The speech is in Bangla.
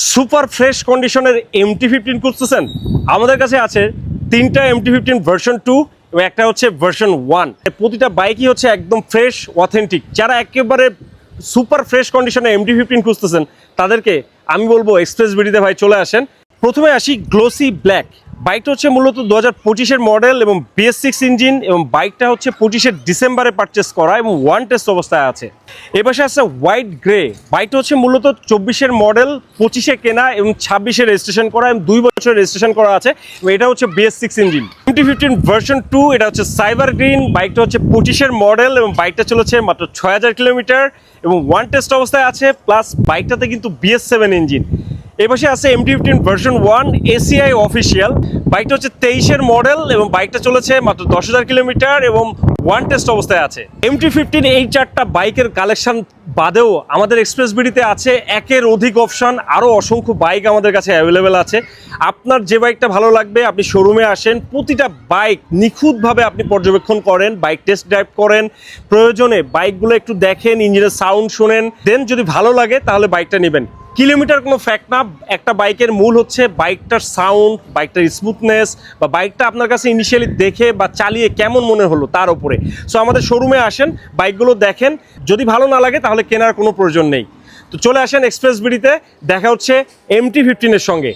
সুপার ফ্রেশ কন্ডিশনের MT-15 খুঁজতেছেন? আমাদের কাছে আছে তিনটা MT-15 ভার্সন 2 এবং একটা হচ্ছে ভার্সন 1। প্রতিটা বাইকই হচ্ছে একদম ফ্রেশ অথেন্টিক। যারা একেবারে সুপার ফ্রেশ কন্ডিশনে MT-15 খুঁজতেছেন তাদেরকে আমি বলবো এক্সপ্রেস বিডিতে ভাই চলে আসেন। প্রথমে আসি গ্লোসি ব্ল্যাক। বাইকটা হচ্ছে মূলত 2025-এর মডেল এবং BS6 ইঞ্জিন, এবং বাইকটা হচ্ছে 25-এর ডিসেম্বরে পারচেস করা এবং ওয়ান টেস্ট অবস্থায় আছে। এপাশে আছে হোয়াইট গ্রে। বাইকটা হচ্ছে মূলত 24-এর মডেল, 25-এ কেনা এবং 26-এ রেজিস্ট্রেশন করা এবং 2 বছর রেজিস্ট্রেশন করা আছে এবং এটা হচ্ছে BS6 ইঞ্জিন। MT-15 ভার্সন 2, এটা হচ্ছে সাইবার গ্রিন। বাইকটা হচ্ছে 25-এর মডেল এবং বাইকটা চলেছে মাত্র 6000 কিলোমিটার এবং ওয়ান টেস্ট অবস্থায় আছে, প্লাস বাইকটাতে কিন্তু BS7 ইঞ্জিন। এপাশে আছে MT-15 ভার্সন 1 ACI অফিসিয়াল। বাইকটা হচ্ছে 23-এর মডেল এবং বাইকটা চলেছে মাত্র 10,000 কিলোমিটার এবং ওয়ান টেস্ট অবস্থায় আছে। MT-15 এই চারটা বাইকের কালেকশন বাদেও আমাদের এক্সপ্রেস বিডিতে আছে একের অধিক অপশন, আরও অসংখ্য বাইক আমাদের কাছে অ্যাভেলেবেল আছে। আপনার যে বাইকটা ভালো লাগবে আপনি শোরুমে আসেন, প্রতিটা বাইক নিখুঁতভাবে আপনি পর্যবেক্ষণ করেন, বাইক টেস্ট ড্রাইভ করেন, প্রয়োজনে বাইকগুলো একটু দেখেন, ইঞ্জিনের সাউন্ড শোনেন, দেন যদি ভালো লাগে তাহলে বাইকটা নেবেন। কিলোমিটার কোনো ফ্যাক্ট না, একটা বাইকের মূল হচ্ছে বাইকটার সাউন্ড, বাইকটার স্মুথনেস, বা বাইকটা আপনার কাছে ইনিশিয়ালি দেখে বা চালিয়ে কেমন মনে হলো তার উপরে। সো আমাদের শোরুমে আসেন, বাইকগুলো দেখেন, যদি ভালো না লাগে তাহলে কেনার কোনো প্রয়োজন নেই। তো চলে আসেন এক্সপ্রেস বিডিতে, দেখা হচ্ছে MT-15-এর সঙ্গে।